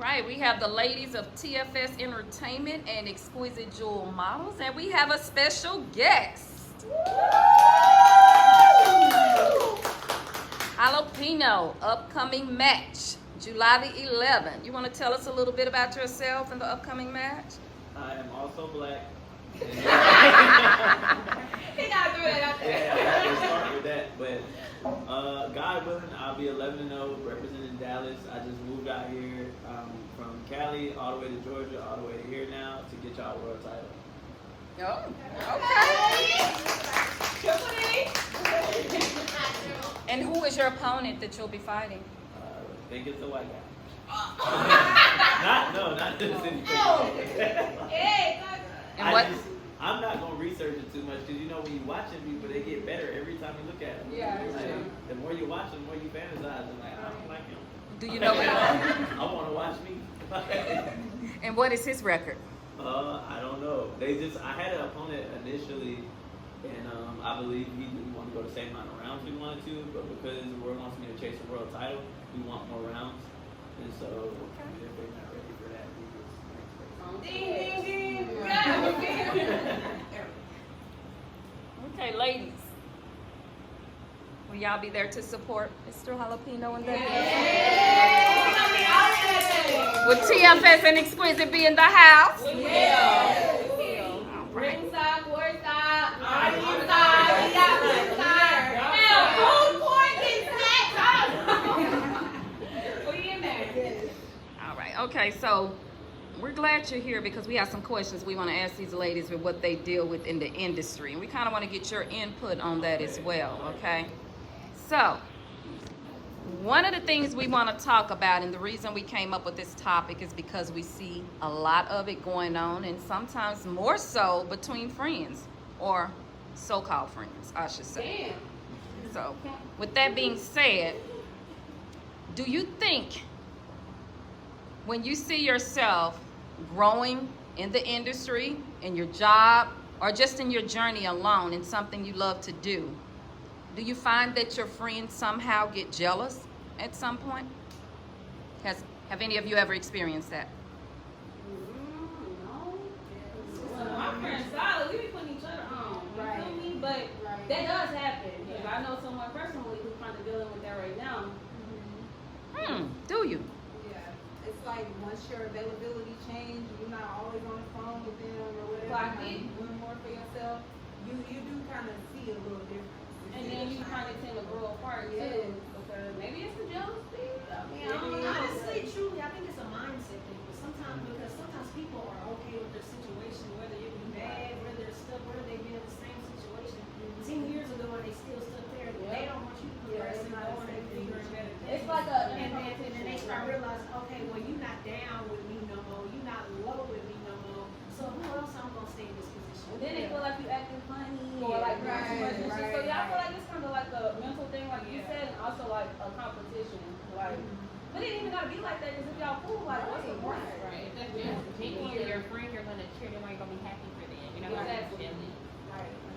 right, we have the ladies of TFS Entertainment and Exquisite Jewel Models, and we have a special guest. Jalapeño, upcoming match, July the 11th. You want to tell us a little bit about yourself and the upcoming match? I am also black. He got through that out there. Yeah, I have to start with that. But God willing, I'll be 11-0 representing Dallas. I just moved out here from Cali all the way to Georgia, all the way to here now to get y'all a world title. Oh, okay. And who is your opponent that you'll be fighting? I think it's the white guy. not this And what? I'm not gonna research it too much because you know when you're watching people, they get better every time you look at them. Yeah, that's true. The more you watch them, the more you fantasize. I'm like, I don't like him. Do you know I want to watch me. And what is his record? I don't know. I had an opponent initially, and I believe he didn't want to go the same amount of rounds we wanted to, but because the world wants me to chase a world title, we want more rounds. And so, if they're not ready for that, we just Ding, ding, ding. Okay, ladies. Will y'all be there to support Mr. Jalapeño and them? Will TFS and Exquisite be in the house? We will. Ringside, courtside, outside, we got ringside. Now, home court gets snacks. We in there. All right. Okay, so we're glad you're here because we have some questions we want to ask these ladies with what they deal with in the industry. And we kind of want to get your input on that as well, okay? So, one of the things we want to talk about, and the reason we came up with this topic is because we see a lot of it going on, and sometimes more so between friends, or so-called friends, I should say. Damn. So, with that being said, do you think when you see yourself growing in the industry, in your job, or just in your journey alone in something you love to do you find that your friends somehow get jealous at some point? Have any of you ever experienced that? No. My friends solid. We be putting each other on. You feel me? But that does happen. Because I know someone personally who's kind of dealing with that right now. Do you? Yeah, it's like once your availability change, you're not always on the phone with them or whatever. Clock like, it. doing more for yourself. You do kind of see a little difference. And then you kind of tend to grow apart too. Because maybe it's a jealousy. I mean, I don't know. Honestly, truly, I think it's a mindset thing. But sometimes people are okay with their situation, whether it be bad, whether they're stuck, whether they've been in the same situation 10 years ago and they still stuck there. They don't want you to progress and go and figure it better. It's like a And then they start realizing, okay, well, you're not down with me no more. You're not low with me no more. So who else I'm gonna stay in this position? And then they feel like you acting funny or like doing too much and shit. So yeah, I feel like it's kind of like a mental thing, like you said, and also like a competition. Like, but it ain't even gotta be like that. Because if y'all cool, like what's the point? Right. If that's people or your friend, you're gonna cheer them. You're gonna be happy for them. You know how you feel.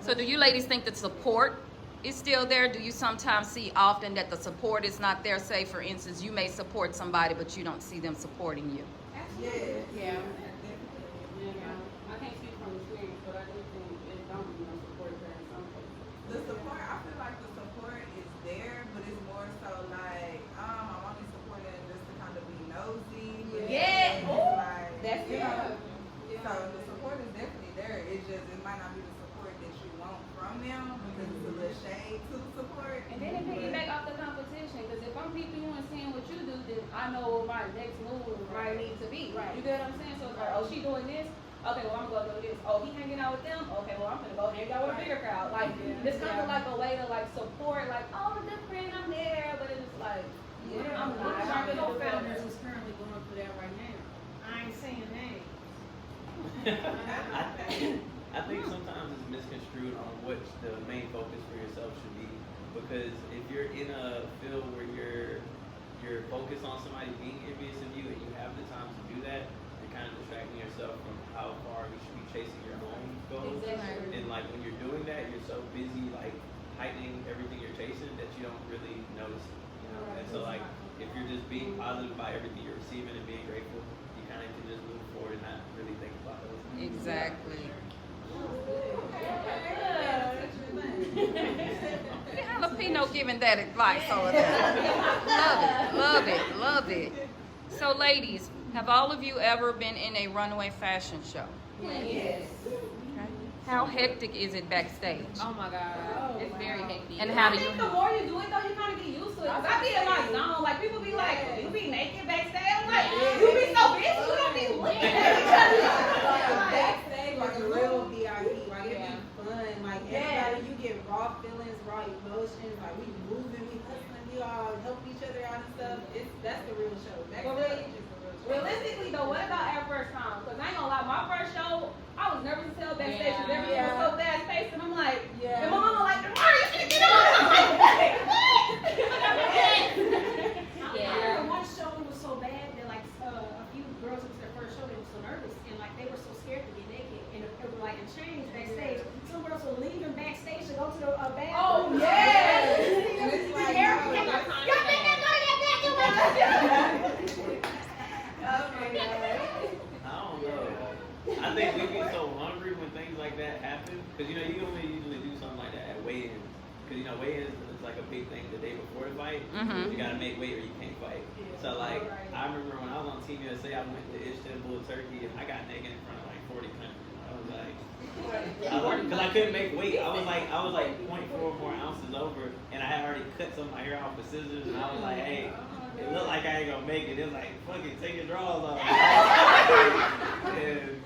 So do you ladies think that support is still there? Do you sometimes see often that the support is not there? Say, for instance, you may support somebody, but you don't see them supporting you. Yeah. Yeah. I can't speak from experience, but I do think it don't be no support there in some cases. The support, I feel like the support is there, but it's more so like, I'm only supporting just to kind of be nosy. But Yeah. it's like, That's yeah. So the support is definitely there. It's just, it might not be the support that you want from them because it's a little shade to the support. And then it piggyback off the competition, because if I'm peeping you and seeing what you do, then I know what my next move might need to be. Right. You get what I'm saying? So it's like, oh, she doing this? Okay, well, I'm gonna go do this. Oh, he hanging out with them? Okay, well, I'm gonna go hang out with a bigger crowd. Like, it's kind of like a way to like support, like, oh, good friend, I'm there. But it's like, I'm not. I know founders who's currently going through that right now. I ain't saying names. I think sometimes it's misconstrued on what the main focus for yourself should be. Because if you're in a field where you're focused on somebody being envious of you and you have the time to do that, you're kind of distracting yourself from how far you should be chasing your own goals. Exactly. And like when you're doing that, you're so busy like heightening everything you're chasing that you don't really notice it. You know? And so like if you're just being positive about everything you're receiving and being grateful, you kind of can just move forward and not really think about those things. Exactly. Jalapeno giving that advice over there. Love it, love it. So, ladies, have all of you ever been in a runway fashion show? Yes. How hectic is it backstage? Oh my God. It's very hectic. And how do I you? think the more you do it, though, you kind of get used to it. Cause I be in my zone. Like, people be like, you be naked backstage. I'm like, you be so busy, you don't be looking at each other. Backstage, like a real VIP, like it be fun, like everybody, you get raw feelings, raw emotions, like we moving, we hustling, we all help each other out and stuff. That's the real show. Backstage is the real show. Realistically, though, what about our first time? Because I ain't gonna lie, my first show, I was nervous to tell backstage because everything was so fast paced, and I'm like, and my mama like, Mario, you should get on. I'm like, Yeah. One show it was so bad that like a few girls into their first show they were so nervous and like they were so scared to get naked and it was like in chains backstage. Some girls were leaving backstage to go to the bathroom. Oh yes. And it's like, Y'all think I know that bathroom? I don't know. I think we get so hungry when things like that happen. Because, you know, you only usually do something like that at weigh-ins. Because, you know, weigh-ins is like a big thing the day before the fight. Mhm. You got to make weight or you can't fight. So, like, I remember when I was on Team USA, I went to Istanbul, Turkey, and I got naked in front of like 40 countries. I was like, because I couldn't make weight. I was like 0.4 more ounces over, and I had already cut some of my hair off with scissors, and I was like, hey, it looked like I ain't gonna make it. It was like, fuck it, take your drawers off.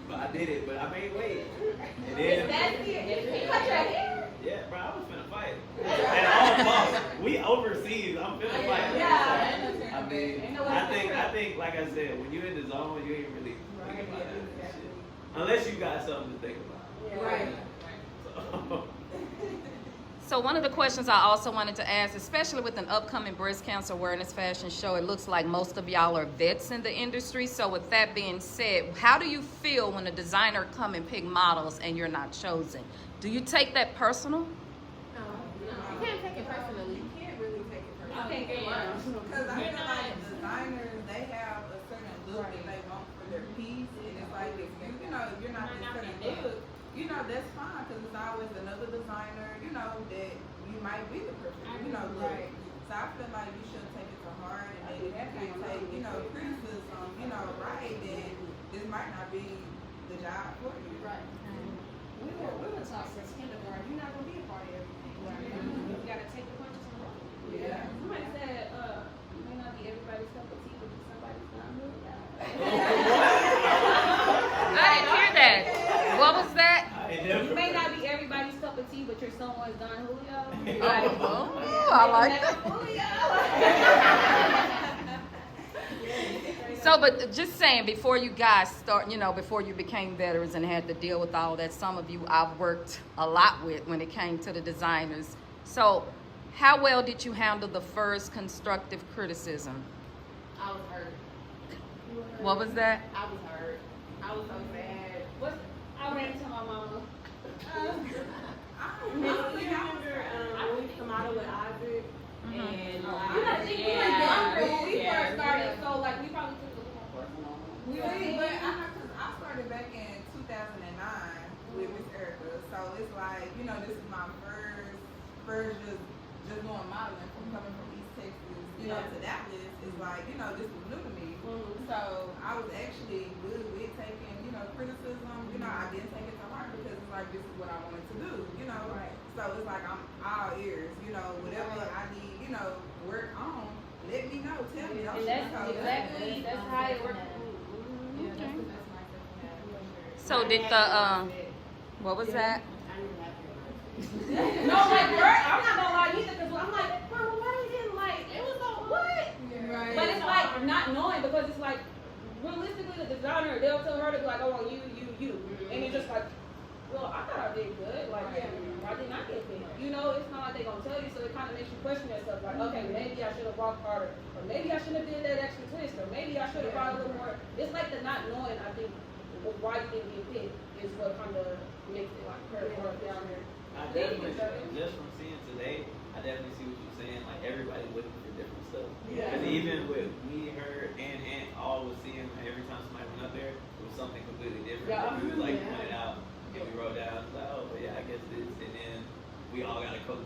But I did it, but I made weight. And then, yeah, bro, I was finna fight. And all boss, we overseas. I'm finna fight. Yeah. I mean, I think, like I said, when you're in the zone, you ain't really thinking about that shit. Unless you got something to think about. Right. So, So one of the questions I also wanted to ask, especially with an upcoming breast cancer awareness fashion show, it looks like most of y'all are vets in the industry. So with that being said, how do you feel when a designer come and pick models and you're not chosen? Do you take that personal? You can't take it personally. You can't really take it I personally. think Because I feel like designers, they have a certain look that they want for their piece, and it's like if you know if you're not this certain look, you know that's fine because it's always another designer, you know that you might be the perfect, you know look. So I feel like you shouldn't take it to heart, and then if you can take criticism, right, then this might not be the job for you. Right. We were taught since kindergarten, you're not gonna be a part of everything. You gotta take the punches and roll. Yeah. Somebody said, it may not be everybody's cup of tea, but it's somebody's not moving. I didn't hear that. What was that? You may not be everybody's cup of tea, but you're someone's Don Julio. Oh, I like that. So, but just saying, before you guys start, before you became veterans and had to deal with all that, some of you I've worked a lot with when it came to the designers. So, how well did you handle the first constructive criticism? I was hurt. What was that? I was hurt. I was so sad. I ran to my mama. I remember when we come out with Isaac. And I think we were younger when we first started, so like we probably took a little more personal. Because I started back in 2009 with Miss Erica, so it's like this is my first just doing modeling from coming from East Texas, to Dallas. It's like this was new to me, so I was actually good with taking criticism. I didn't take it to heart because it's like this is what I wanted to do. Right. So it's like I'm all ears. Whatever I need. Work on. Let me know. Tell me. And that's how it works. So did the what was that? No, like I'm not gonna lie either, because I'm like, Mama, why you didn't like? It was like what? Right. But it's like not knowing, because it's like realistically the designer, they'll tell her to be like, I want you, and it's just like, well, I thought I did good. Like, why didn't I get picked? It's not like they're gonna tell you, so it kind of makes you question yourself. Like, okay, maybe I should have walked harder, or maybe I shouldn't have did that extra twist, or maybe I should have brought a little more. It's like the not knowing. I think why you didn't get picked is what kind of makes it like hurt down there. I definitely, just from seeing today, I definitely see what you're saying. Like everybody's looking for different stuff. Yeah. Because even with me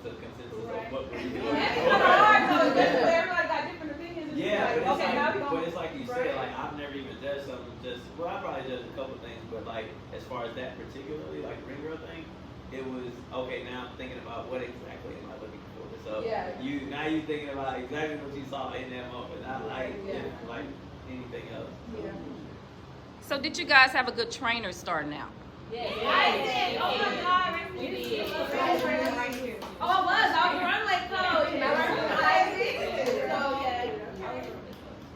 to a consensus of what we're And doing. it's kind of hard though, especially when everybody got different opinions. It's Yeah, like, but okay, now we but gonna. it's like you said, like I've never even judged something I probably judged a couple things, but like as far as that particularly, like ring girl thing, it was okay. Now I'm thinking about what exactly am I looking for. So Yeah. you thinking about exactly what you saw in that moment, not like like anything else. Yeah. So did you guys have a good trainer starting out? I did. Oh my God. We did. Right here. Oh, I was. I was a runway coach. And I learned from Isaac. So yeah.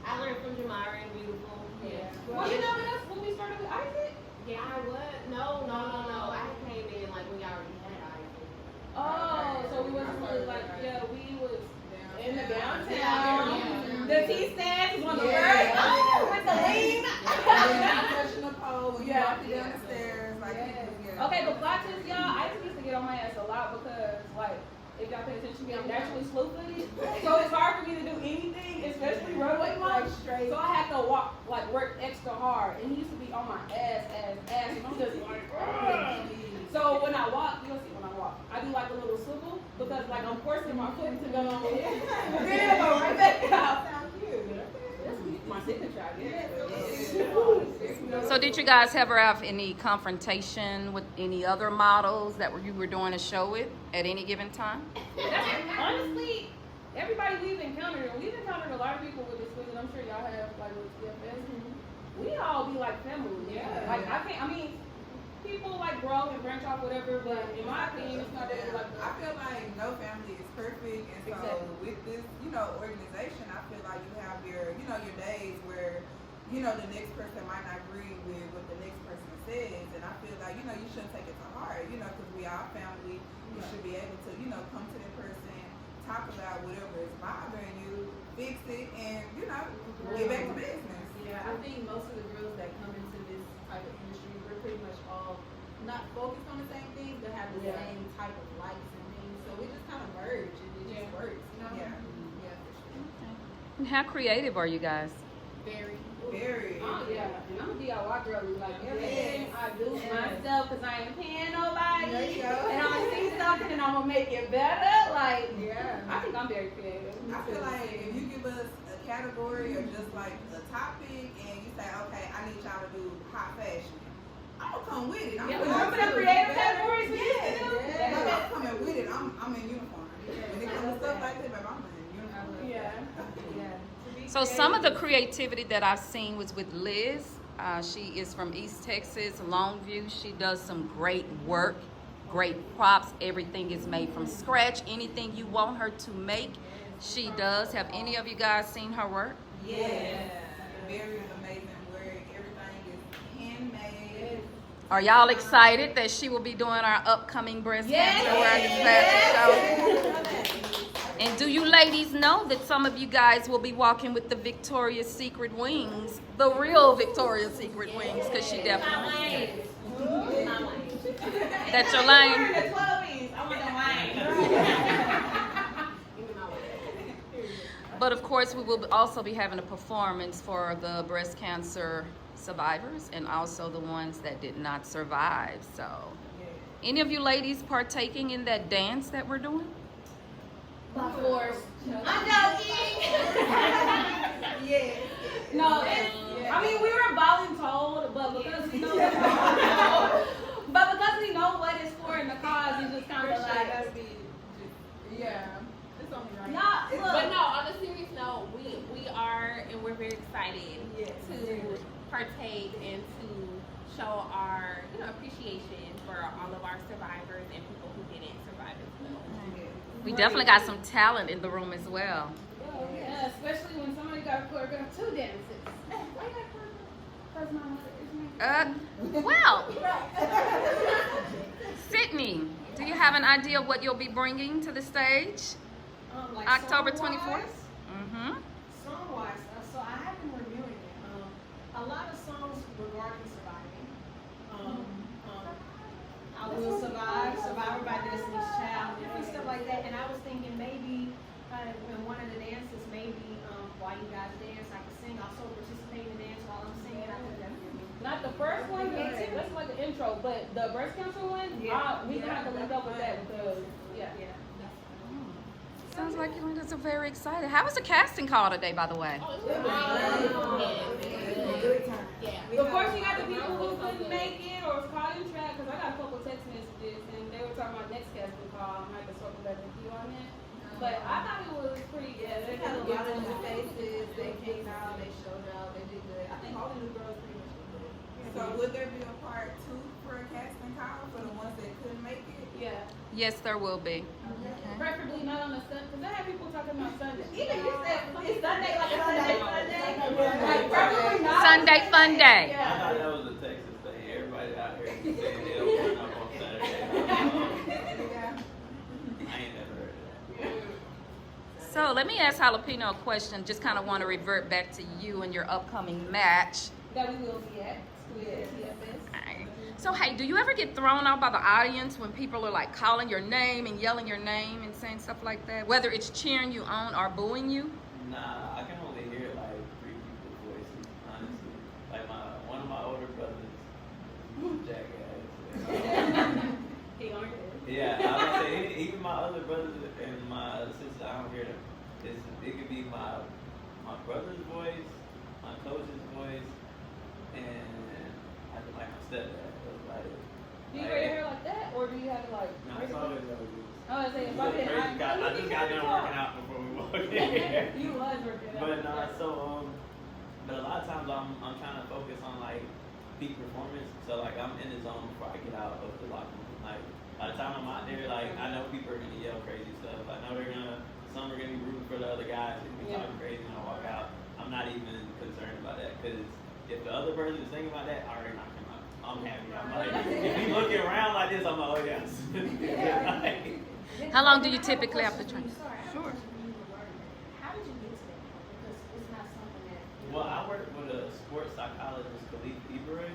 I learned from Jamara and Beautiful. Yeah. Well, you know what else? When we started with Isaac. Yeah, I was. No. I came in like we already had Isaac. Oh, so we wasn't really like, we was in the downtown. Yeah. The T-stands was on the Yeah. right. Oh, with the lean. Touching the pole when you Yeah. walk down the stairs, like Okay, but plot twist, y'all, I used to get on my ass a lot because, like, if y'all pay attention, I'm naturally slow-footed. So it's hard for me to do anything, especially runway walk. straight. So I have to work extra hard. And he used to be on my ass, and I'm just like, ugh. So when I walk, you'll see when I walk, I do like a little swivel because, like, I'm forcing my foot to go, then I go right back out. That's my signature, I guess. So did you guys ever have any confrontation with any other models that you were doing a show with at any given time? Honestly, everybody we've encountered a lot of people with this and I'm sure y'all have, like, with TFS. We all be like family. Yeah. Like, people like grow and branch off, whatever, but in my opinion, it's not really like I feel like no family is perfect, and so Exactly. with this, organization, I feel like you have your days where, the next person might not agree with what the next person says, and I feel like, you shouldn't take it to heart, because we are family. You should be able to, come to that person, talk about whatever is bothering you, fix it, and, get back to business. Yeah, I think most of the girls that come into this type of industry, we're pretty much all not focused on the same things, but have the same type of likes and things. So we just kind of merge and it just works, Yeah. Yeah, for sure. And how creative are you guys? Very. Very. Oh, yeah. And I'm a DIY girly. Like, everything I do myself because I ain't paying nobody. There you go. And I'm going to see something and I'm going to make it better. Like, Yeah. I think I'm very creative. I feel like if you give us a category or just like a topic and you say, okay, I need y'all to do hot fashion, I'm gonna come with it. I'm Yeah, gonna remember the creative categories we used to do? I'm not coming with it. I'm in uniform. When it comes to stuff like that, baby, I'm in uniform. Yeah. So some of the creativity that I've seen was with Liz. She is from East Texas, Longview. She does some great work, great props. Everything is made from scratch. Anything you want her to make, she does. Have any of you guys seen her work? Yeah. Very amazing work. Everything is handmade. Are y'all excited that she will be doing our upcoming breast cancer awareness fashion show? And do you ladies know that some of you guys will be walking with the Victoria's Secret wings, the real Victoria's Secret wings, because she definitely. That's your lane. The 12 inch. I want the line. But of course, we will also be having a performance for the breast cancer survivors and also the ones that did not survive. So, any of you ladies partaking in that dance that we're doing? Of course. I'm joking. Yeah. No, I mean, we were voluntold, but because we know what it's for in the cause, it's just kind of like, Yeah. It's only right. nah, look. But no, on a serious note, we are and we're very excited to partake and to show our appreciation for all of our survivors and people who didn't survive as well. We definitely got some talent in the room as well. Yeah, especially when somebody got to choreograph 2 dances. Why you got to choreograph? Well, Sydney, do you have an idea of what you'll be bringing to the stage? Like October song-wise? 24th? Mm-hmm. Song-wise, so I have been reviewing it. A lot of songs regarding surviving. I Will Survive, Survivor by Destiny's Child, different stuff like that. And I was thinking maybe in one of the dances, maybe while you guys dance, I could sing, also participate in the dance while I'm singing. I could definitely. Not the first one, that's like the intro, but the breast cancer one, we gonna have to link up with that because, Yeah, that's Sounds like you guys are very excited. How was the casting call today, by the way? Of course, you got the people who couldn't make it or was caught in trap, because I got a couple text messages and they were talking about next casting call. I might have circled back with you on that. But I thought it was pretty good. They had a lot of new faces. They came out. They showed out. They did good. I think all the new girls pretty much did good. So would there be a part 2 for a casting call for the ones that couldn't make it? Yeah. Yes, there will be. Preferably not on a Sunday, because I have people talking about Sunday. Even you said it's Sunday, like a Sunday. Like, preferably not. Sunday fun day. I thought that was a Texas thing. Everybody out here saying they don't run up on Saturday. I ain't never heard of that. So let me ask Jalapeno a question. Just kind of want to revert back to you and your upcoming match. That we will be at. TFS. Alright. So hey, do you ever get thrown out by the audience when people are like calling your name and yelling your name and saying stuff like that? Whether it's cheering you on or booing you? Nah, I can only hear like 3 people's voices, honestly. Like one of my older brothers, jackass. He on here. Yeah, I would say even my other brothers and my sister, I don't hear them. It could be my brother's voice, my coach's voice, and I could like my stepdad. Do you wear your hair like that, or do you have it like? No, it's always like this. I was saying, if I Crazy did, guy. I just got done working out before we walked in here. You was working out. But but a lot of times I'm trying to focus on like peak performance. So like I'm in the zone before I get out of the locker room. Like by the time I'm out there, like I know people are gonna yell crazy stuff. I know some are gonna be rooting for the other guys and be talking crazy when I walk out. I'm not even concerned about that because if the other person is thinking about that, I already knocked him out. I'm happy. I'm like, if he's looking around like this, I'm like, oh yes. How long do you typically have to train? Sure. How did you get to that point? Because it's not something that. Well, I work with a sports psychologist, Khalif Ibrahim,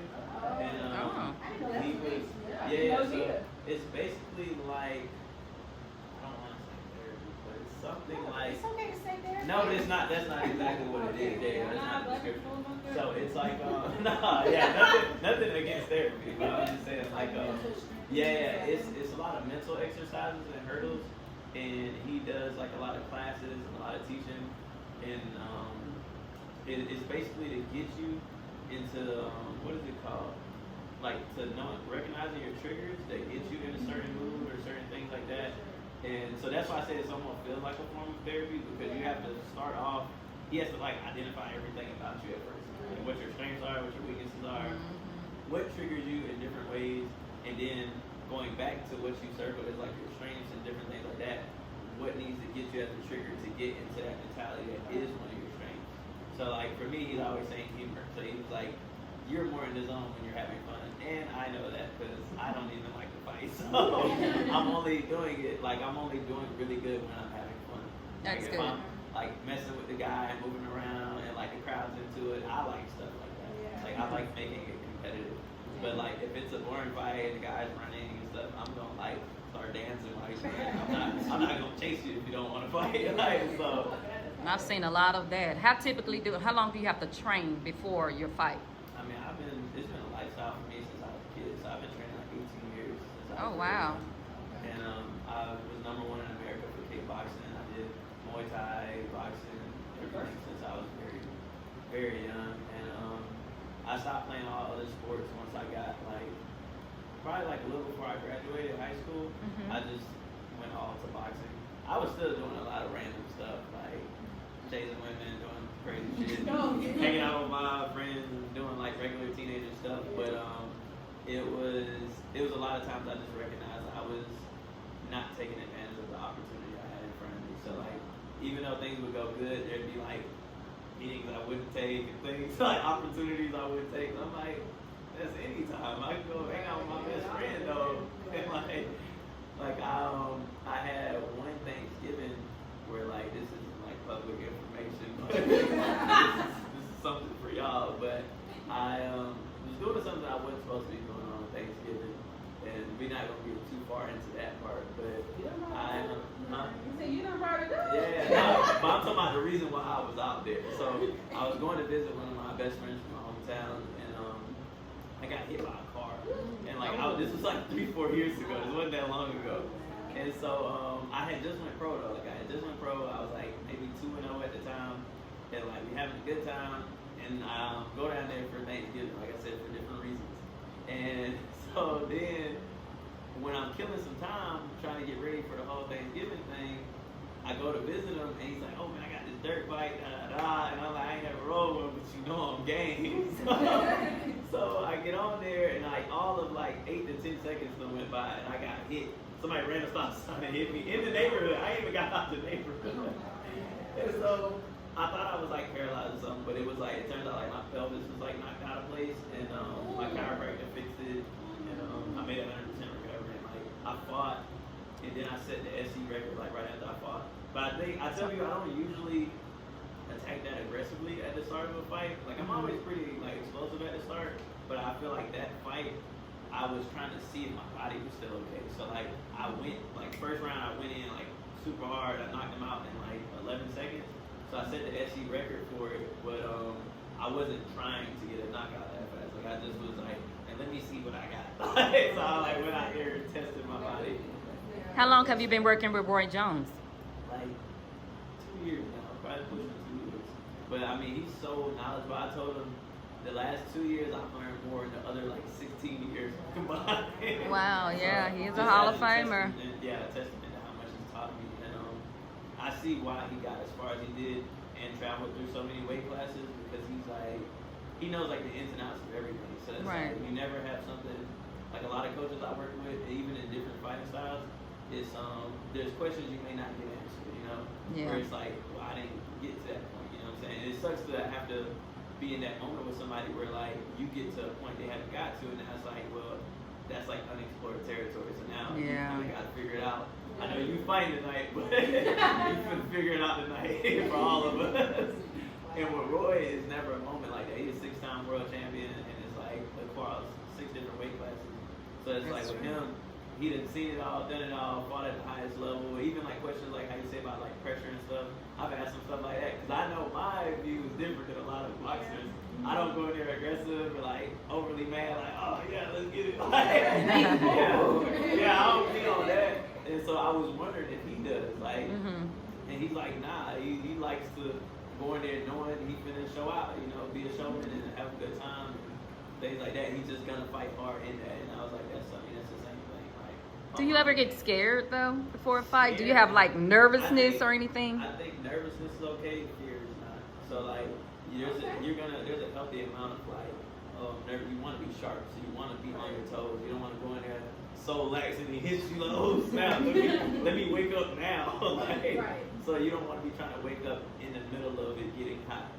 and Oh. I didn't know that he was was, crazy. yeah. So it's basically like I don't want to say therapy, but it's something like. It's okay to say therapy. No, but it's not. That's not exactly what it is. Yeah, that's not the description. So it's like, nothing against therapy, but I'm just saying like, it's a lot of mental exercises and hurdles, and he does like a lot of classes and a lot of teaching, and it's basically to get you into what is it called? Like to recognizing your triggers that get you in a certain mood or certain things like that. And so that's why I say it almost feels like a form of therapy because you have to start off. He has to like identify everything about you at first, like what your strengths are, what your weaknesses are, what triggers you in different ways, and then going back to what you circled as like your strengths and different things like that. What needs to get you as a trigger to get into that mentality that is one of your strengths. So like for me, he's always saying humor. So he was like, you're more in the zone when you're having fun, and I know that because I don't even like to fight. So I'm only doing really good when I'm having fun. That's like, good. If I'm like messing with the guy and moving around and like the crowd's into it, I like stuff like that. Like I like making it competitive. But like if it's a boring fight and the guy's running and stuff, I'm gonna like start dancing while he's running. I'm not gonna chase you if you don't want to fight. Like so. I've seen a lot of that. How long do you have to train before your fight? I mean, it's been a lifestyle for me since I was a kid. So I've been training like 18 years. Since I was Wow. And I was #1 in America for kickboxing. I did Muay Thai, boxing, everything since I was very, very young. And I stopped playing all other sports once I got probably a little before I graduated high school. I just went all to boxing. I was still doing a lot of random stuff like chasing women, doing crazy shit, hanging out with my friends, doing like regular teenager stuff. But it was a lot of times I just recognized I was not taking advantage of the opportunity I had in front of me. So like even though things would go good, there'd be like meetings I wouldn't take and things like opportunities I wouldn't take. So I'm like, that's any time. I can go hang out with my best friend though. And I had one Thanksgiving where like this isn't like public information, but this is something for y'all. But I was doing something I wasn't supposed to be doing on Thanksgiving, and we're not gonna get too far into that part. But You said you done brought it up. yeah, no, but I'm talking about the reason why I was out there. So I was going to visit one of my best friends from my hometown, and I got hit by a car. And this was like 3-4 years ago. This wasn't that long ago. And so I had just went pro though. Like I had just went pro. I was like maybe 2-0 at the time, and like we having a good time. And I go down there for Thanksgiving, like I said, for different reasons. And so then when I'm killing some time trying to get ready for the whole Thanksgiving thing, I go to visit him, and he's like, "Oh man, I got this dirt bike, and I'm like, "I ain't never rode one, but you know I'm game." So I get on there, and like all of like 8 to 10 seconds went by, and I got hit. Somebody ran a stop sign and hit me in the neighborhood. I ain't even got out the neighborhood. And so I thought I was like paralyzed or something, but it was like, it turns out like my pelvis was like knocked out of place, and my chiropractor fixed it, and I made 100% recovery. And like I fought, and then I set the SC record like right after I fought. But I tell you, I don't usually attack that aggressively at the start of a fight. Like I'm always pretty like explosive at the start, but I feel like that fight, I was trying to see if my body was still okay. So like I went, like first round I went in like super hard. I knocked him out in like 11 seconds. So I set the SC record for it, but I wasn't trying to get a knockout that fast. Like I just was like, hey, let me see what I got. So I like went out there and tested my body. How long have you been working with Roy Jones? Like 2 years now, probably pushing 2 years. But I mean, he's so knowledgeable. I told him the last 2 years I've learned more than the other like 16 years combined. Wow, yeah, he is a Just Hall as of Famer. Yeah, a testament to how much he's taught me. And I see why he got as far as he did and traveled through so many weight classes, because he's like, he knows like the ins and outs of everything. So it's Right. like you never have something, like a lot of coaches I work with, even in different fighting styles, it's there's questions you may not get answered, you know? Yeah. Where it's like, well, I didn't get to that point, you know what I'm saying? And it sucks to have to be in that moment with somebody where like you get to a point they haven't got to, and now it's like, well, that's like unexplored territory. So now you kind of got to figure it out. I know you fighting tonight, but you can figure it out tonight for all of us. And with Roy, it's never a moment like that. He's a 6-time world champion, and it's like across 6 different weight classes. So it's like with him, he done seen it all, done it all, fought at the highest level. Even like questions like how you say about like pressure and stuff. I've asked some stuff like that because I know my view is different than a lot of boxers. I don't go in there aggressive or like overly mad, like, oh yeah, let's get it. Like, yeah, I don't be on that. And so I was wondering if he does, like, and he's like, nah, he likes to go in there knowing he finna show out, you know, be a showman and have a good time and things like that. He's just gonna fight hard in that. And I was like, that's the same thing. Like, Do you ever get scared though before a fight? Do you have like nervousness or anything? I think nervousness is okay, fear is not. So like there's a healthy amount of like nerve. You want to be sharp, so you want to be on your toes. You don't want to go in there so lax and he hits you like, oh snap, let me wake up now. Like, Right. So you don't want to be trying to wake up in the middle of it getting hot.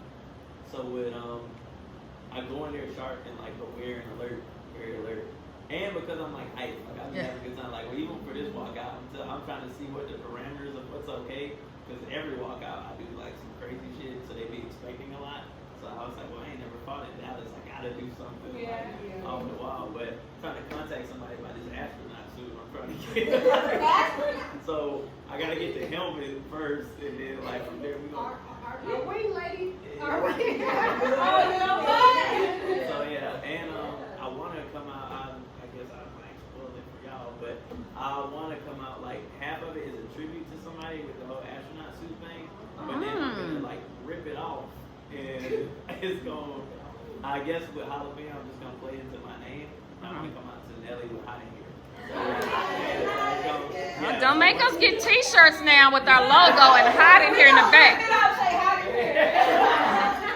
So with I go in there sharp and like aware and alert, very alert. And because I'm like hyped, like I'm having a good time. Like well, even for this walkout, I'm trying to see what the parameters of what's okay. Because every walkout I do like some crazy shit, so they be expecting a lot. So I was like, well, I ain't never fought in Dallas. I gotta do something off the wall. But trying to contact somebody about this astronaut suit, I'm trying to get. So I gotta get the helmet first, and then like from there we go. Our wing lady. Yeah. Our wing. So yeah, and I want to come out. I guess I might spoil it for y'all, but I want to come out like half of it is a tribute to somebody with the whole astronaut suit thing, but then I'm gonna like rip it off, and it's going. I guess with Jalapeño, I'm just gonna play into my name. I'm gonna come out to Nelly with hot in here. So, Well, don't make us get T-shirts now with our logo and hide in here in the back.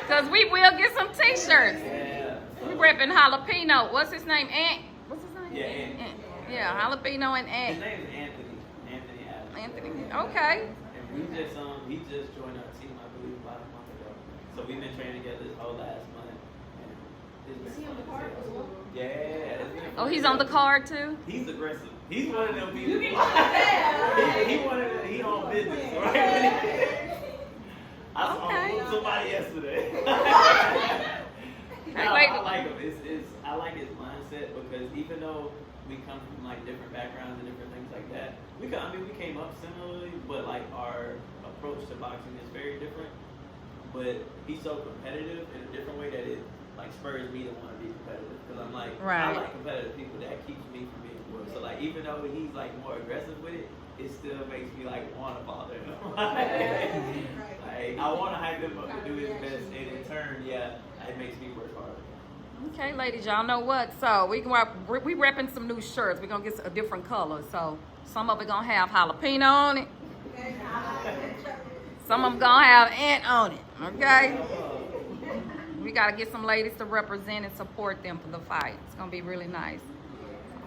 Cause we will get some T-shirts. Yeah. We repping Jalapeno. What's his name? Ant. What's his name? Yeah, Ant. Yeah, Jalapeno and His Ant. name is Anthony. Anthony Adams. Anthony. Okay. And we just he just joined our team, I believe, about a month ago. So we've been training together this whole last month. And it's been fun as well. Yeah, it's been Oh, fun he's as on the well. card too. He's aggressive. He's one of them people. he on business, right? I saw somebody yesterday. I like him. I like his mindset because even though we come from like different backgrounds and different things like that, we came up similarly, but like our approach to boxing is very different. But he's so competitive in a different way that like spurs me to want to be competitive because I'm like Right. I like competitive people. That keeps me from being bored. So like even though he's like more aggressive with it, it still makes me like want to bother him. Like, I want to hype him up to do his best, and in turn, yeah, it makes me work harder. Okay, ladies, y'all know what? So we repping some new shirts. We're gonna get a different color. So some of it gonna have jalapeno on it. Some of them gonna have ant on it. Okay. We gotta get some ladies to represent and support them for the fight. It's gonna be really nice.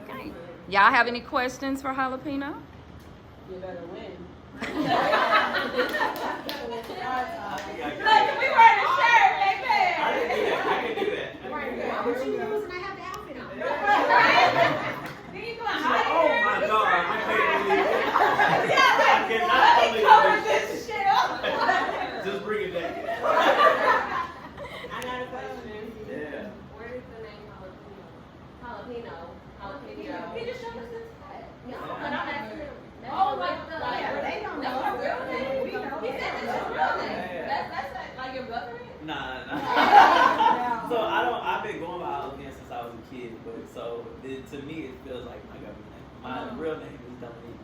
Okay. Y'all have any questions for jalapeno? You better win. I Look, we wearing a shirt, baby. can do that. I can do that. Why would you lose and I have the outfit on? Then you going Oh higher. my God, I can't believe it. Yeah, I cannot let me cover believe this shit up. it. Just bring it back. I got a question. Yeah. Where is the name jalapeno? Jalapeno. He just showed us this. No, but I'm asking him. Oh, like the They don't that's know. your real name. We know. He said that's your real name. Yeah. That's like your brother. Nah. So I've been going by Jalapeno since I was a kid, but so to me it feels like my government name. My real name is Dominique.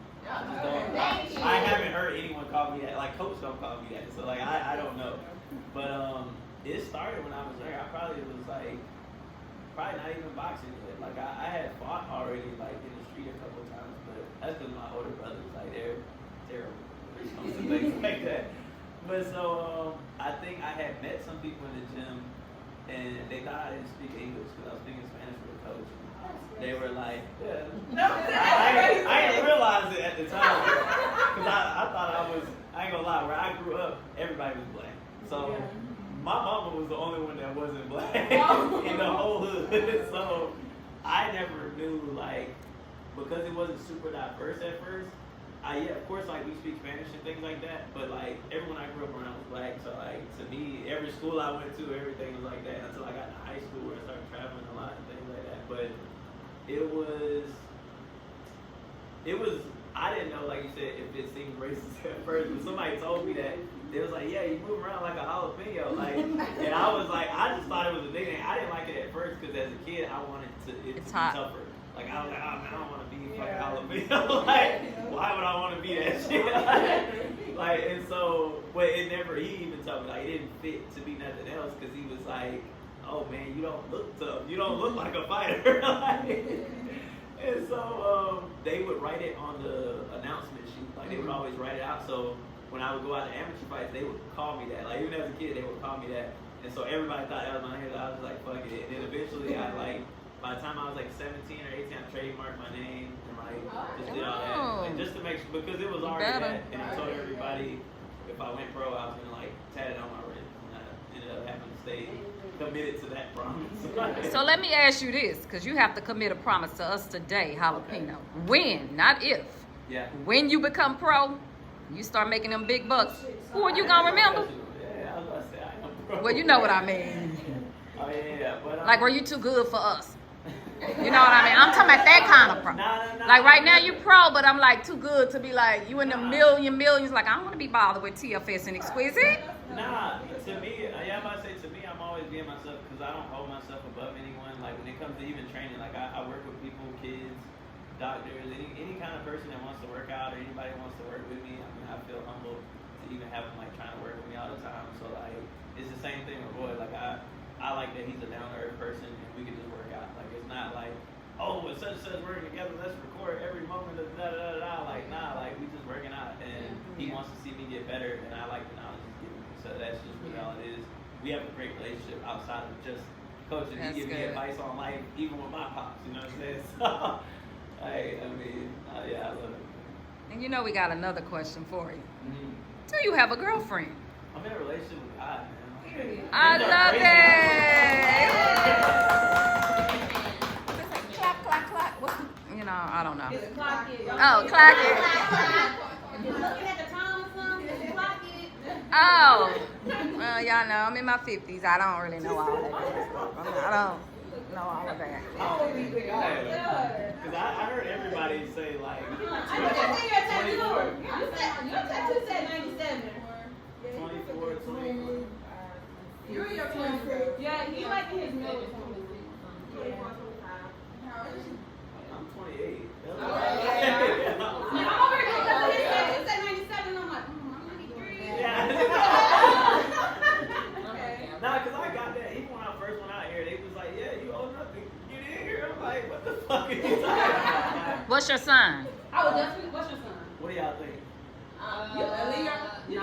I haven't heard anyone call me that. Like Coach don't call me that. So like I don't know. But it started when I was there. I probably was like not even boxing yet. Like I had fought already like in the street a couple of times, but that's because my older brothers like they're terrible when it comes to things like that. But so I think I had met some people in the gym and they thought I didn't speak English because I was speaking Spanish with the coach. They were like, yeah. I didn't realize it at the time because I thought I ain't gonna lie, where I grew up, everybody was black. So my mama was the only one that wasn't black in the whole hood. So I never knew, like, because it wasn't super diverse at first, of course, like, we speak Spanish and things like that, but, like, everyone I grew up around was black, so, like, to me, every school I went to, everything was like that until I got to high school where I started traveling a lot and things like that, but it was, I didn't know, like you said, if it seemed racist at first, but somebody told me that, they was like, yeah, you move around like a jalapeno, like, and I was like, I just thought it was a nickname. I didn't like it at first because as a kid, I wanted it to be tougher. Like, I was like, oh man, I don't want to be fucking jalapeno. Like, why would I want to be that shit? Like, and so, but he even told me, like, it didn't fit to be nothing else because he was like, oh man, you don't look tough. You don't look like a fighter. Like, and so, they would write it on the announcement sheet. Like, they would always write it out. So, when I would go out to amateur fights, they would call me that. Like, even as a kid, they would call me that. And so everybody thought that was my name. I was like, fuck it. And then eventually, by the time I was like 17 or 18, I trademarked my name and like just did all that. Like, just to make sure, because it was already that. And I told everybody if I went pro, I was going to like tat it on my wrist. And I ended up having to stay committed to that promise. So let me ask you this, because you have to commit a promise to us today, jalapeno. When, not if. Yeah. When you become pro, you start making them big bucks. Who are you gonna remember? Yeah, I was about to say, I am pro. Well, you know what I mean. Oh, yeah. But, Like, were you too good for us? You know what I mean? I'm talking about that kind of pro. Nah. Like right now you pro, but I'm like too good to be like you in the millions. Like I don't want to be bothered with TFS and Exquisite. Nah, to me, I'm about to say to me, I'm always being myself because I don't hold myself above anyone. Like when it comes to even training, like I work with people, kids, doctors, any kind of person that wants to work out or anybody wants to work with me. I mean, I feel humbled to even have them like trying to work with me all the time. So like, it's the same thing with Roy. Like I like that he's a down to earth person and we can just work out. Like it's not like, oh, when such and such working together, let's record every moment of da da da da. Like nah, like we just working out and he wants to see me get better and I like the knowledge he's giving me. So that's just really all it is. We have a great relationship outside of just coaching. That's He gives me advice on life, even with my pops. You know what I'm saying? So. I mean, yeah, I love it. And you know we got another question for you. Mm-hmm. Do you have a girlfriend? I'm in a relationship with God, man. I love it. Clap, clap, clap. What's the, you know, I don't know. It's clock it. Oh, clap it. If you're looking at the time or something, it's clock it. Oh, well, y'all know I'm in my 50s. I don't really know all that. I don't know all of that. Because I heard everybody say, like, I know that's in your tattoo. Your tattoo said 97. 24, 24. You're your 24. Yeah, he like his What's your sign? I was just what's your son? What do y'all think? You a Leo? I get that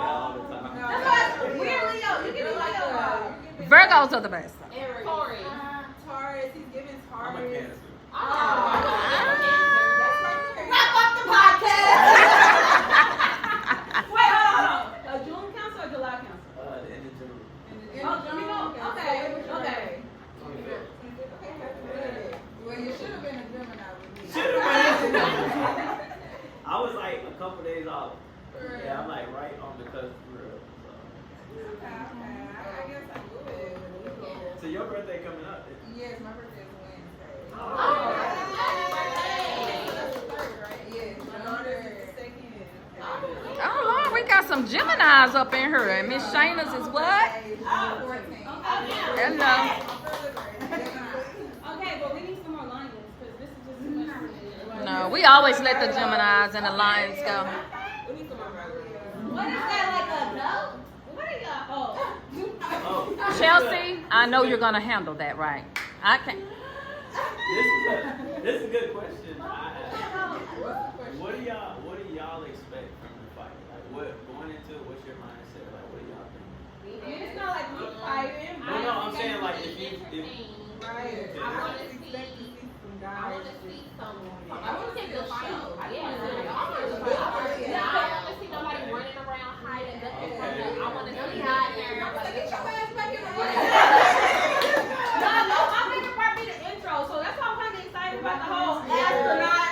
all the time. That's why we're Leo. You can be like Virgos are the best. Aries. Taurus, he's giving I'm a Taurus. Cancer. Wrap up the podcast. Wait, hold on. A June Council or July Council? The end of June. Oh, June. Okay. Well, you should have been a Gemini with me. I was like a couple days off. Yeah, I'm like right on the cusp for real. I guess I would. So your birthday coming up? Yes, my birthday is Wednesday. Oh. Yes, my daughter is the second. Oh Lord, we got some Geminis up in here. And Miss Shayna's is what? 14. Hello. Okay, but we need some more lions because this is just too much for me. No, we always let the Geminis and the Lions go. We need some more lions. What is that, like a dove? What are y'all? Oh, Chelsea, I know you're gonna handle that right. I can't. this is a good question. What do y'all expect from the fight? Like, what going into it? What's your mindset? Like, what do y'all think? I mean, it's not like we fighting. No, I'm saying like if Right. I want to see some. I want to see the show. Yeah, I want to see nobody running around hiding nothing from them. I want to see hiding. Get your ass back in the ring. No, I'm making part be the intro, so that's why I'm kind of excited about the whole astronaut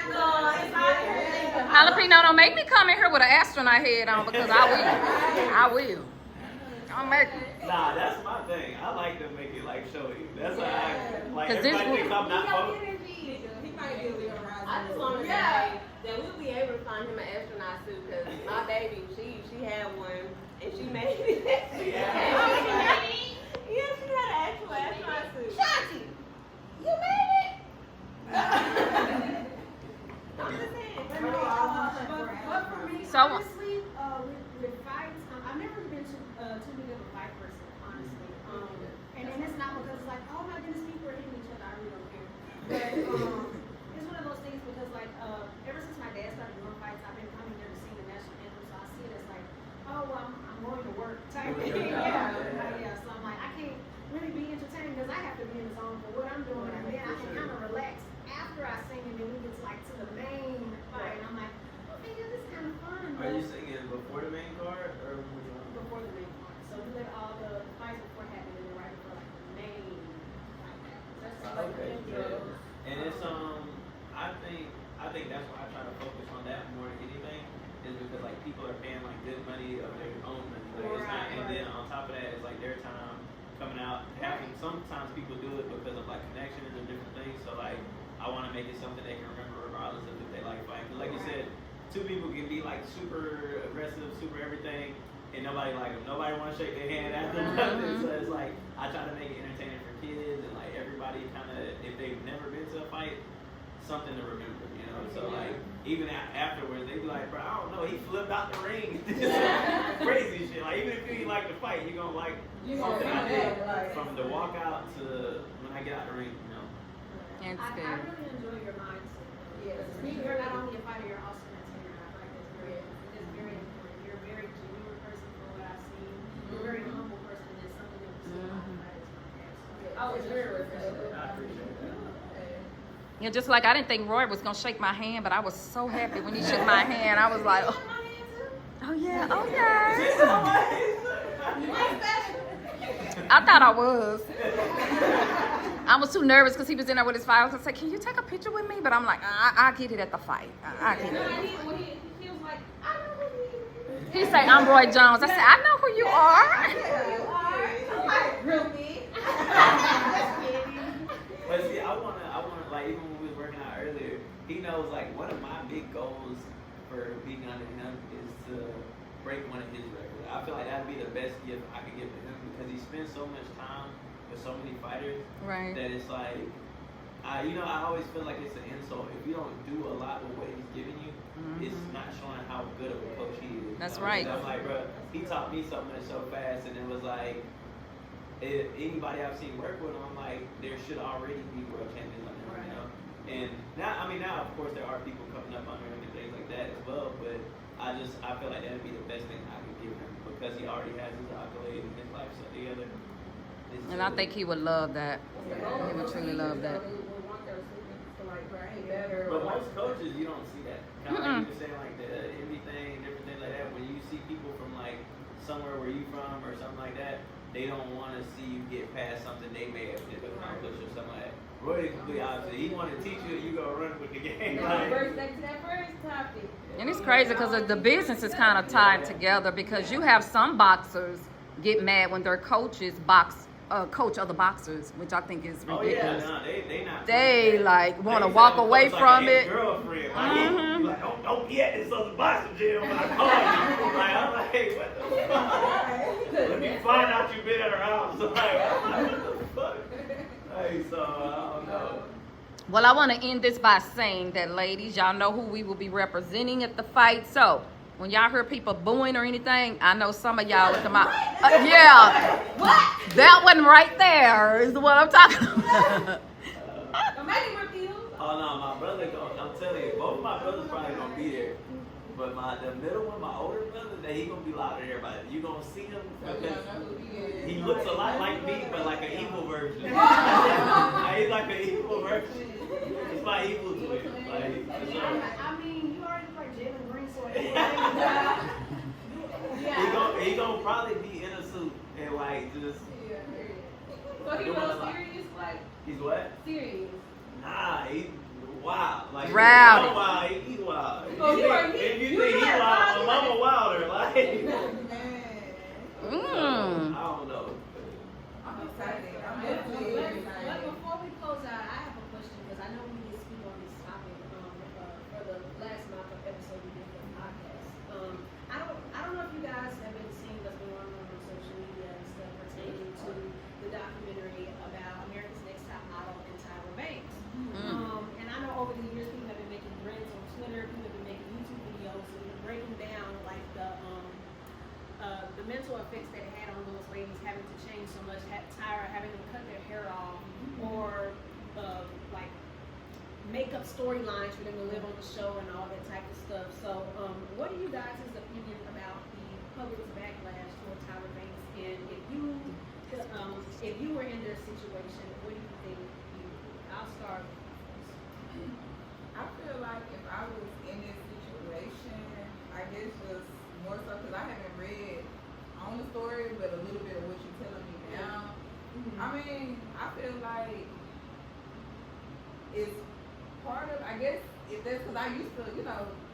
thing. Jalapeno, don't make me come in here with an astronaut head on because I will. Don't make me. Nah, that's my thing. I like to make it like showy. That's why I like 'Cause this everybody thinks I'm not focused. He might be a Leo rising. I just want to say that we'll be able to find him an astronaut suit because my baby, she had one and she made it. Yeah. Yeah, she had an actual astronaut suit. Shanti, you made it. I'm just saying. But for me, So- honestly, with fights, I've never been too big of a fight person, honestly. And it's not because it's like, oh my goodness, people are hitting each other. I really don't care. But it's one of those things because like ever since my dad started doing fights, I've been coming there to sing the national anthem, so I see it as like, oh well, I'm going to work type thing. Yeah. So I'm like, I can't really be entertained because I have to be in the zone for what I'm doing, and then I can kind of relax after I sing, and then we get like to the main fight, and I'm like, okay, yeah, this is kind of fun. Are you singing before the main card or Before the main part. So we let all the fights before happen and then right before like the main fight happens. That's like the Okay, intro. yeah. And it's I think that's why I try to focus on that more than anything is because like people are paying like good money of their own money. Like, it's not, and then on top of that, it's like their time coming out. Having sometimes people do it because of like connections and different things. So like I want to make it something they can remember regardless of if they like fighting. 'Cause like you said, two people can be like super aggressive, super everything, and nobody like them. Nobody want to shake their hand after nothing. So it's like I try to make it entertaining for kids and like everybody kind of if they've never been to a fight, something to remember, you know. So like even afterwards, they be like, bro, I don't know, he flipped out the ring, crazy shit. Like even if you like to fight, you gonna like something I did from the walkout to when I get out the ring, you know. It's I good. really enjoy your mindset. Yes. You're not only a fighter, you're also an entertainer. I feel like that's very important. You're a very genuine person from what I've seen. You're a very humble person, and it's something that we see a lot of fighters from. I was very refreshing. I appreciate that. Yeah, just like I didn't think Roy was gonna shake my hand, but I was so happy when he shook my hand. I was like, oh yeah, oh yeah. I thought I was. I was too nervous because he was in there with his files. I said, can you take a picture with me? But I'm like, I'll get it at the fight. I'll get it. He was like, I know who he is. He said, I'm Roy Jones. I said, I know who you are. I'm like, really? But see, I wanna like even when we was working out earlier, he knows like one of my big goals for being under him is to break one of his records. I feel like that'd be the best gift I could give to him because he spends so much time with so many fighters Right. that it's like I always feel like it's an insult. If you don't do a lot with what he's giving you, it's not showing how good of a coach he is. That's You know? right. I'm like, bro, he taught me so much so fast, and it was like, if anybody I've seen work with him, I'm like, there should already be world champions on him, you know. And now of course there are people coming up under him and things like that as well, but I feel like that'd be the best thing I could give him because he already has his accolade and his life set together. And I think he would love that. He would truly love that. But most coaches, you don't see that. Kind of like you were saying, like everything, different things like that. When you see people from like somewhere where you from or something like that, they don't want to see you get past something they may have accomplished or something like that. Roy, complete opposite. He want to teach you, you go run with the game. Like, Back to that first topic. And it's crazy because the business is kind of tied together because you have some boxers get mad when their coaches coach other boxers, which I think is ridiculous. Oh yeah, no, they not. They like want to walk away from it. Girlfriend, like, like don't be at this other boxing gym when I call you. Like I'm like, hey, what the fuck? Let me find out you've been at her house. Like, what the fuck? Hey, so I don't know. Well, I want to end this by saying that, ladies, y'all know who we will be representing at the fight. So when y'all hear people booing or anything, I know some of y'all with the mouth. Yeah. What? That one right there is what I'm talking about. Oh no, my brother, I'm telling you, both of my brothers probably gonna be there. But the middle one, my older brother, that he gonna be louder than everybody. You gonna see him because he looks a lot like me, but like an evil version. He's like an evil version. He's my evil twin. Like, I mean, you already played Jalen Green, so he gonna probably be in a suit and like just. So he was serious, like. He's what? Serious. Nah, he's wild. Like Rowdy. He's wild. He's wild. Oh, If you think he's wild, Mama Wilder, like. I don't know. I'm excited. But before we close out, I have a question because I know we need to speak on this topic for the last month of episode we did for the podcast. I don't know if you guys have been seeing what's going on social media and stuff pertaining to the documentary about America's Next Top Model and Tyra Banks. And I know over the years people have been making threads on Twitter, people have been making YouTube videos and breaking down like the mental effects that it had on those ladies having to change so much, Tyra having to cut their hair off, or like makeup storylines for them to live on the show and all that type of stuff. So, what are you guys' opinion about the public's backlash toward Tyra Banks? And if you were in their situation, what do you think? I'll start. I feel like if I was in this situation, I guess just more so because I haven't read on the story, but a little bit of what you're telling me now. I mean, I feel like it's part of, I guess, if that's because I used to,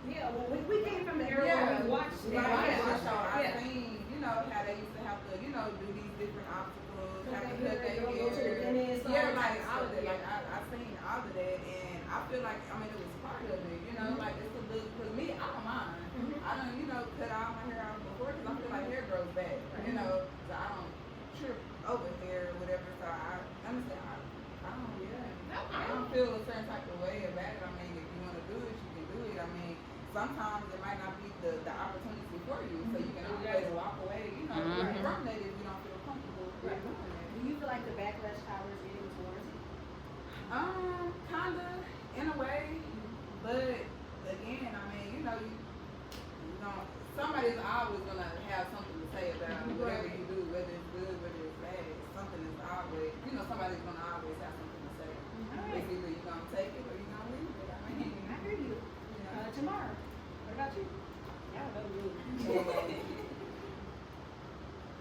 Yeah, well, we came from the era where we watched it. I've seen, how they used to have to, do these different obstacles, have to cut their hair. Yeah, like all of that. Like I've seen all of that, and I feel like, it was part of it, like it's a little, because me, I don't mind. I don't, cut all my hair out before, because I feel like hair grows back, so I don't trip over hair or whatever, so I understand. I don't feel a certain type of way about it. If you want to do it, you can do it. Sometimes it might not be the opportunity for you, so you can always walk away, from that if you don't feel comfortable with doing it. Do you feel like the backlash Tyra is getting was warranted? Kinda, in a way, but again, somebody's always gonna have something to say about whatever you do, whether it's good, whether it's bad. Something is always, somebody's gonna always have something to say. It's either you're gonna take it or you're gonna leave it. I hear you. Tomorrow. What about you?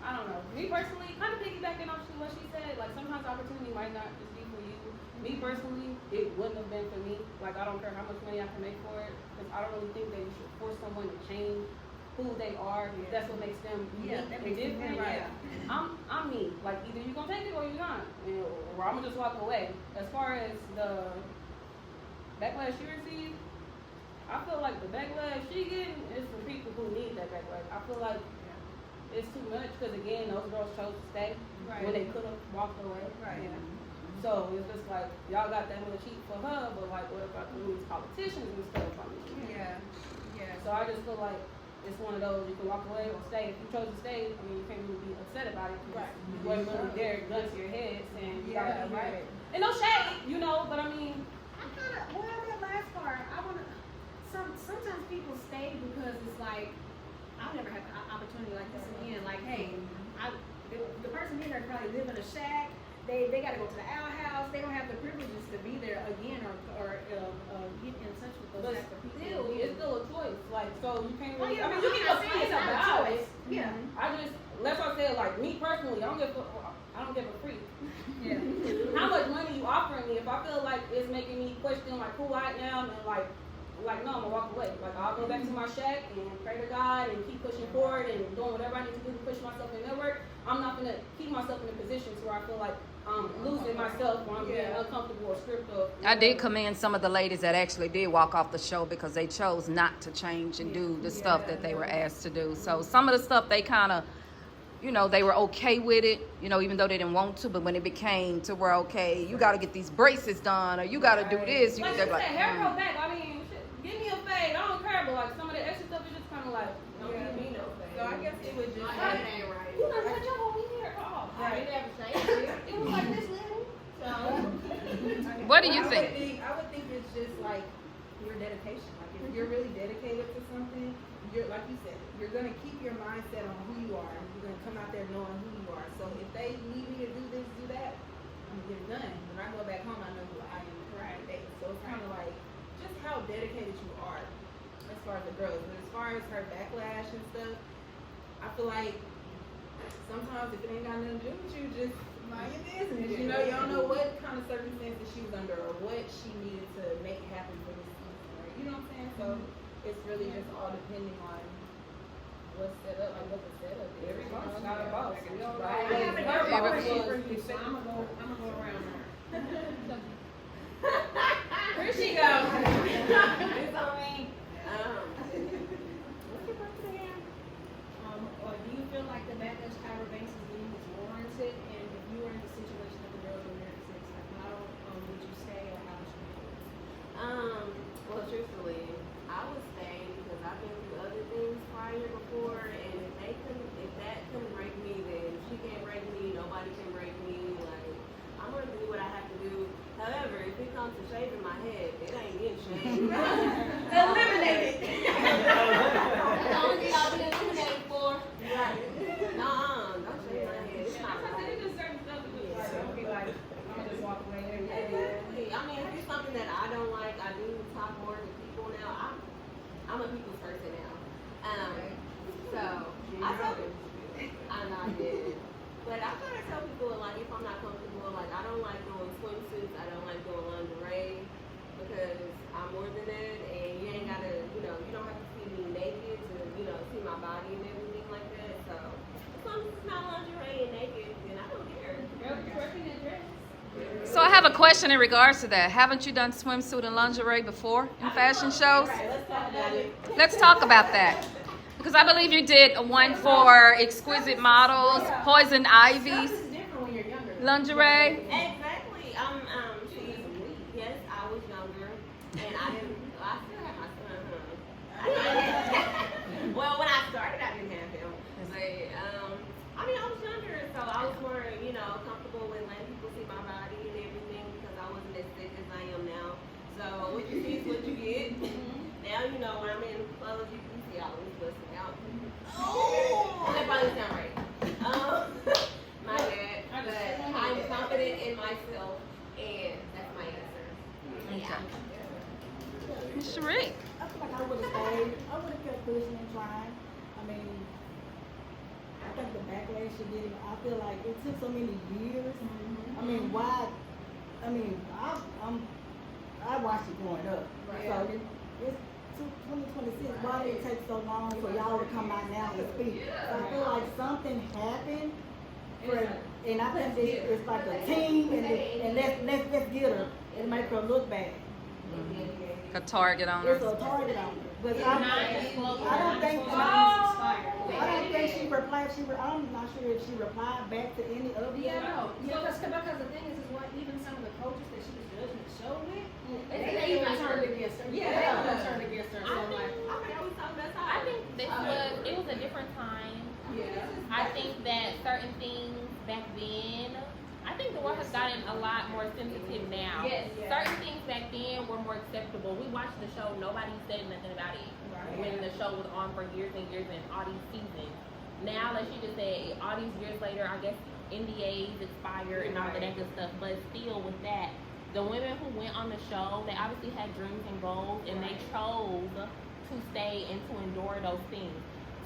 I don't know. Me personally, kind of piggybacking off what she said, like sometimes opportunity might not just be for you. Me personally, it wouldn't have been for me. Like I don't care how much money I can make for it, because I don't really think that you should force someone to change who they are. That's what makes them unique and different. Like I'm me. Like either you're gonna take it or you're not, or I'm gonna just walk away. As far as the backlash she received, I feel like the backlash she getting is for people who need that backlash. I feel like it's too much because again, those girls chose to stay when they could have walked away. So it's just like y'all got that much heat for her, but like what about these politicians and stuff? So I just feel like it's one of those you can walk away or stay. If you chose to stay, you can't really be upset about it because you wasn't really there, gun to your head, saying you gotta be right. And no shade, but well, that last part, I want to. Sometimes people stay because it's like I'll never have an opportunity like this again. Like, hey, the person in there probably live in a shack. They got to go to the outhouse. They don't have the privileges to be there again or get in touch with those type of people. Still, it's still a choice. Like, so you can't really. Oh, yeah, I mean, you I'm can not saying complain it's not a about choice. it. Yeah. That's why I said, like, me personally, I don't give a freak. Yeah. How much money you offering me? If I feel like it's making me question like who I am and like no, I'm gonna walk away. Like I'll go back to my shack and pray to God and keep pushing forward and doing whatever I need to do to push myself in network. I'm not gonna keep myself in a position where I feel like I'm losing myself or I'm being uncomfortable or scripted. I did commend some of the ladies that actually did walk off the show because they chose not to change and do the stuff that they were asked to do. So some of the stuff they kind of, they were okay with it, even though they didn't want to. But when it became to where, okay, you got to get these braces done or you got to do this. Like you said, hair grow back. I mean, shit, give me a fade. I don't care. But like some of the extra stuff is just kind of like, don't give me no fade. So I guess it would just. That ain't right. You done cut your whole hair off. I never changed it. It was like this little. What do you think? I would think it's just like your dedication. Like if you're really dedicated to something, you're like you said, you're gonna keep your mindset on who you are. You're gonna come out there knowing who you are. So if they need me to do this, do that, I'm gonna get it done. When I go back home, I know who I am today. So it's kind of like just how dedicated you are as far as the girls. But as far as her backlash and stuff, I feel like sometimes if it ain't got nothing to do with you, just mind your business. You don't know what kind of circumstances she was under or what she needed to make happen for this season. Or, you know what I'm saying? So it's really just all depending on what's set up, like what the setup is. Everyone's not a boss. We don't know. I have a question for you, so I'm gonna go around her. Here she goes. It's on me. What's your birthday again? Or do you feel like the backlash Tyra Banks is getting is warranted? And if you were in the situation of the girls in American Sex, like how would you stay or how would you do it? Well, truthfully, I would stay because I've been through other things prior before, and if that couldn't break me, then she can't break me. Nobody can break me. Like I'm gonna do what I have to do. However, if it comes to shaving my head, it ain't getting shaved. Eliminate it. That's the only thing I've been eliminated for. Right. Don't shave my head. It's not right. It's just certain stuff that just like, don't be like, I'm gonna just walk away. Exactly. I mean, if it's something that I don't like, I do talk more to people now. I'm a people's person now. So I tell people, I'm not good. But I try to tell people, like, if I'm not comfortable, like, I don't like doing swimsuits, I don't like doing lingerie, because I'm more than that, and you ain't gotta, you don't have to see me naked to, see my body and everything like that. So as long as it's not lingerie and naked, then I don't care. Girl, you working in dress. So I have a question in regards to that. Haven't you done swimsuit and lingerie before in fashion shows? Right, let's talk about it. Let's talk about that. Because I believe you did one for Exquisite Models, Poison Ivy's Stuff is different when you're younger. lingerie. Exactly. Yes, I was younger, and I still have my son. Well, when I started, I didn't have him, but I was younger, so I was more, comfortable with letting people see my body and everything because I wasn't as thick as I am now. So what you see is what you get. Now, when I'm in clothes, you see all this busting out. Oh, that probably sound right. My bad. But I'm confident in myself, and that's my answer. Yeah. Sheree. I feel like I would have stayed. I would have kept pushing and trying. I mean, I think the backlash you're getting, I feel like it took so many years. I mean, why? I mean, I watched it growing up. Right. So it's 2026. Why did it take so long for y'all to come out now and speak? So I feel like something happened. And I think it's like a team, and let's get her and make her look bad. A target on It's her. a target on her. But I don't think she replied. I'm not sure if she replied back to any of you. Yeah, no. Because the thing is what even some of the coaches that she was judging the show with, they even turned against her. Yeah, they even turned against her. So I think it was a different time. Yeah. I think that certain things back then, I think the world has gotten a lot more sensitive now. Yes. Certain things back then were more acceptable. We watched the show, nobody said nothing about it when the show was on for years and years and all these seasons. Now, like she just said, all these years later, I guess NDAs expired and all of that good stuff. But still, with that, the women who went on the show, they obviously had dreams and goals, and they chose to stay and to endure those things.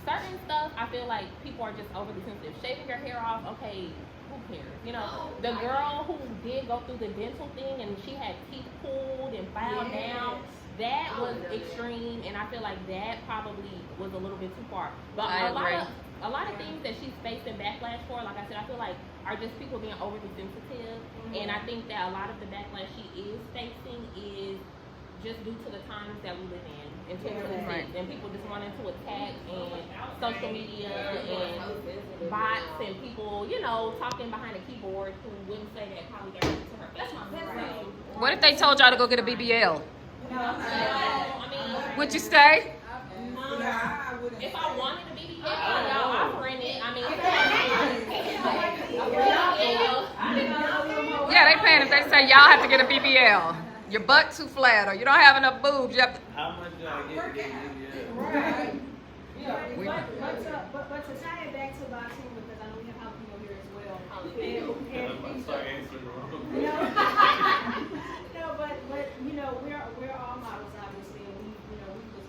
Certain stuff, I feel like people are just overly sensitive. Shaving your hair off, okay, who cares? You know, the girl who did go through the dental thing and she had teeth pulled and filed down, that was extreme, and I feel like that probably was a little bit too far. But a lot of things that she's facing backlash for, like I said, I feel like are just people being overly sensitive, and I think that a lot of the backlash she is facing is just due to the times that we live in 2026, and people just wanting to attack and social media and bots and people, you know, talking behind a keyboard who wouldn't say that probably directly to her. That's my right. What if they told y'all to go get a BBL? I mean, Would you stay? if I wanted a BBL, y'all offering it. I mean, Yeah, they paying if they say y'all have to get a BBL. Your butt too flat or you don't have enough boobs. You have to. How much do I get to get BBL? Right. We- But to tie it back to boxing, because I know we have Jalapeno here as well. I'm about to start answering wrong. No, but you know, we're all models, obviously, and we was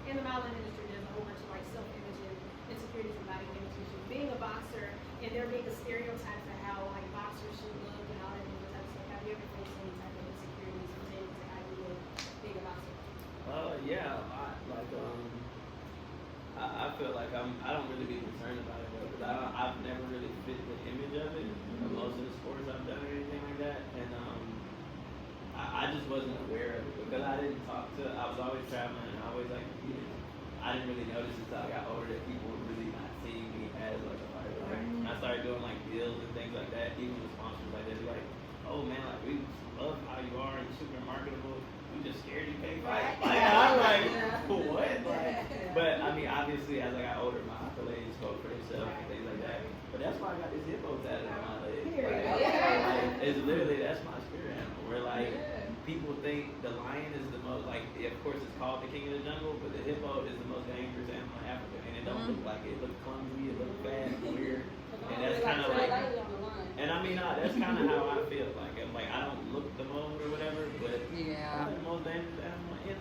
in the modeling industry. There's a whole bunch of like self-image and insecurities and body image issues. Being a boxer, and there being a stereotype for how like boxers should look and all that different type of stuff. Have you ever faced any type of insecurities pertaining to how you look being a boxer? Yeah, a lot. Like, I feel like I don't really be concerned about it because I've never really fit the image of it. Most of the sports I've done or anything like that, and I just wasn't aware of it because I didn't talk to. I was always traveling and I always like competing. I didn't really notice until I got older that people were really not seeing me as like a fighter. Like, when I started doing like deals and things like that, even with sponsors like that, they're like, "Oh man, like we love how you are and super marketable. We just scared you can't fight." Like I'm like, what? Like, but I mean, obviously as I got older, my accolades spoke for themselves and things like that. But that's why I got this hippo tatted on my leg. Like, it's literally that's my spirit animal. Where like people think the lion is the most like, of course it's called the king of the jungle, but the hippo is the most dangerous animal in Africa, and it don't look like it. It looks clumsy, it looks fast, weird, and that's kind of like. And I mean, that's kind of how I feel. Like, I'm like, I don't look the most or whatever, but I'm the most dangerous animal in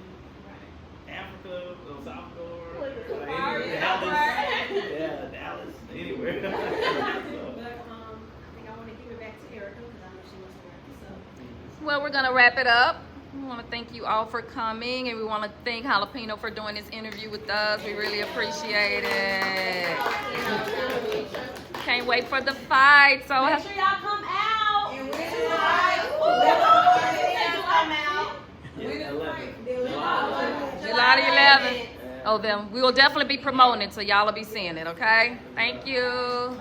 Africa, El Salvador, Dallas, anywhere. But I think I want to give it back to Erica because I know she wants to wrap this up. Well, we're gonna wrap it up. We want to thank you all for coming, and we want to thank Jalapeno for doing this interview with us. We really appreciate it. Can't wait for the fight. So Make sure y'all come out. And July the 11th. Oh, then we will definitely be promoting it, so y'all will be seeing it. Okay. Thank you.